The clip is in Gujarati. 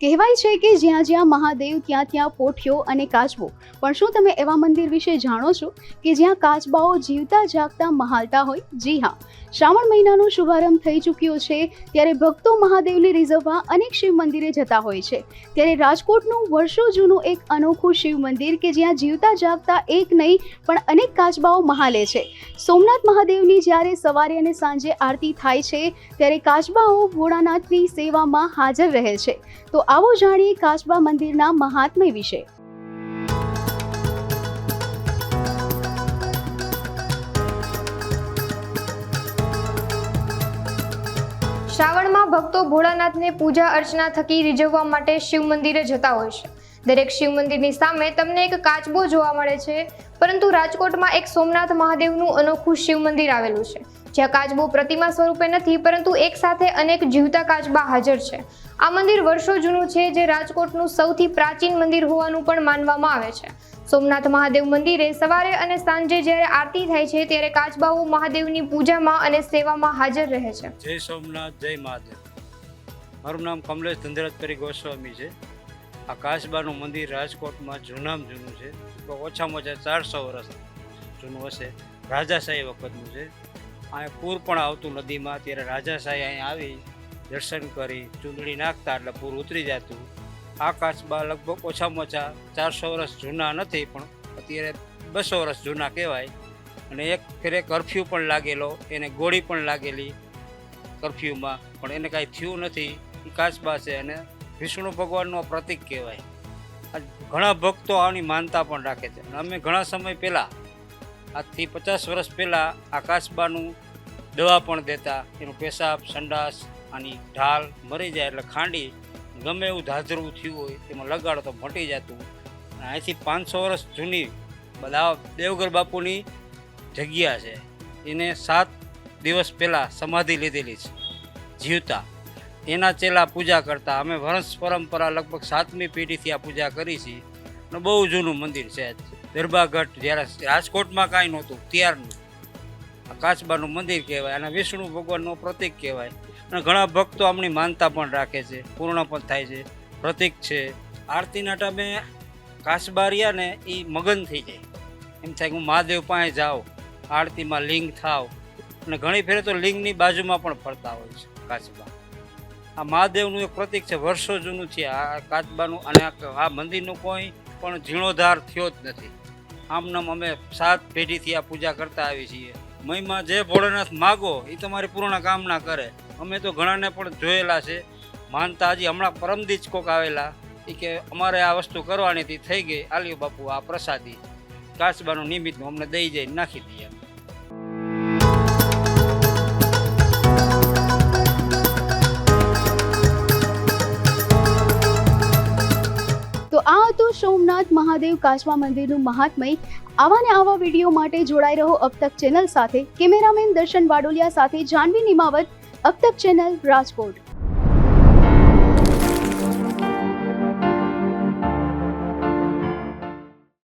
કહેવાય છે કે જ્યાં જ્યાં મહાદેવ ત્યાં ત્યાં પોઠિયો અને કાચબો, પણ શું તમે એવા મંદિર વિશે જાણો છો કે જ્યાં કાચબાઓ જીવતા જાગતા મહાલતા હોય? જી હા, શ્રાવણ મહિનાનો શુભારંભ થઈ ચૂક્યો છે, ત્યારે ભક્તો મહાદેવને રીઝવવા અનેક શિવ મંદિરે જતા હોય છે. ત્યારે રાજકોટનું વર્ષો જૂનું એક અનોખું શિવ મંદિર કે જ્યાં જીવતા જાગતા એક નહીં પણ અનેક કાચબાઓ મહાલે છે. સોમનાથ મહાદેવની જ્યારે સવારે અને સાંજે આરતી થાય છે, ત્યારે કાચબાઓ ભોળાનાથની સેવામાં હાજર રહે છે. તો આવો જાણીએ કાચબા મંદિરના મહાત્મ્ય વિશે. શ્રાવણમાં ભક્તો ભોળાનાથને પૂજા અર્ચના થકી રીઝવવા માટે શિવ મંદિરે જતા હોય છે. દરેક શિવ મંદિરની સામે તમને એક કાચબો જોવા મળે છે, પરંતુ રાજકોટમાં એક સોમનાથ મહાદેવનું અનોખું શિવ મંદિર આવેલું છે, જ્યાં કાચબો પ્રતિમા સ્વરૂપે નથી પરંતુ એક સાથે અનેક જીવતા કાચબા હાજર છે. આ મંદિર વર્ષો જૂનું છે, જે રાજકોટનું સૌથી પ્રાચીન મંદિર હોવાનું પણ માનવામાં આવે છે. સોમનાથ મહાદેવ મંદિરે સવારે અને સાંજે જ્યારે આરતી થાય છે, ત્યારે કાચબાઓ મહાદેવની પૂજામાં અને સેવામાં હાજર રહે છે. જય સોમનાથ, જય મહાદેવ. મારું નામ કમલેશ ધંધરાજપરી ગોસ્વામી છે. આ કાચબાનું મંદિર રાજકોટમાં જૂનામાં જૂનું છે, ઓછામાં ઓછા 400 વર્ષ જૂનું હશે. રાજાશાહી વખતનું છે. અહીંયા પૂર પણ આવતું નદીમાં, ત્યારે રાજાશાહી અહીંયા આવી દર્શન કરી ચૂંદડી નાખતા એટલે પૂર ઉતરી જતું. આ કાચબા લગભગ ઓછામાં ઓછા 400 વર્ષ જૂના નથી, પણ અત્યારે 200 વર્ષ જૂના કહેવાય. અને એક ફેરે કરફ્યુ પણ લાગેલો, એને ગોળી પણ લાગેલી કરફ્યુમાં, પણ એને કાંઈ થયું નથી. એ કાચબા છે અને વિષ્ણુ ભગવાનનું પ્રતીક કહેવાય. ઘણા ભક્તો આની માનતા પણ રાખે છે. અમે ઘણા સમય પહેલાં, આજથી 50 વર્ષ પહેલાં, આ કાચબાનું દવા પણ દેતા. એનું પેશાબ, સંડાસ, આની ઢાલ મરી જાય એટલે ખાંડી ગમે એવું ધાધરું થયું હોય એમાં લગાડો તો મટી જતું. અને અહીંથી 500 વર્ષ જૂની બધા દેવગર બાપુની જગ્યા છે. એને 7 દિવસ પહેલાં સમાધિ લીધેલી છે જીવતા. એના ચેલા પૂજા કરતા. અમે વંશ પરંપરા લગભગ 7મી પેઢીથી આ પૂજા કરી છે. અને બહુ જૂનું મંદિર છે. દરબાગઢ જ્યારે રાજકોટમાં કાંઈ નહોતું ત્યારનું આ કાચબાનું મંદિર કહેવાય. અને વિષ્ણુ ભગવાનનું પ્રતીક કહેવાય. અને ઘણા ભક્તો આમની માનતા પણ રાખે છે, પૂર્ણ પણ થાય છે, પ્રતીક છે. આરતીના ટાઈમે કાચબા રહ્યા ને એ મગન થઈ જાય, એમ થાય કે હું મહાદેવ પાસે જાઉં, આરતીમાં લિંગ થાવ. અને ઘણી ફેરે તો લિંગની બાજુમાં પણ ફરતા હોય છે કાચબા. આ મહાદેવનું એક પ્રતીક છે, વર્ષો જૂનું છે આ કાચબાનું. અને આ મંદિરનું કોઈ પણ જીર્ણોદ્ધાર થયો જ નથી. આમ નામ અમે 7 પેઢીથી આ પૂજા કરતા આવી છીએ. મહિમા જે ભોળાનાથ માગો એ તમારી પૂર્ણ કામના કરે. અમે તો ઘણાને પણ જોયેલા છે માનતા. હજી હમણાં પરમદી જ કોક આવેલા, એ કે અમારે આ વસ્તુ કરવાની હતી, થઈ ગઈ, આલ્યો બાપુ આ પ્રસાદી કાચબાનું નિમિત્તનું અમને દઈ જાય, નાખી દઈએ. તો આ હતું સોમનાથ મહાદેવ કાચબા મંદિરનું મહાત્મય. આવા ને આવા વિડીયો માટે જોડાઈ રહો અબ તક ચેનલ સાથે. કેમેરામેન દર્શન વાડોલિયા સાથે જાનવી નિમાવત, અબ તક ચેનલ, રાજકોટ.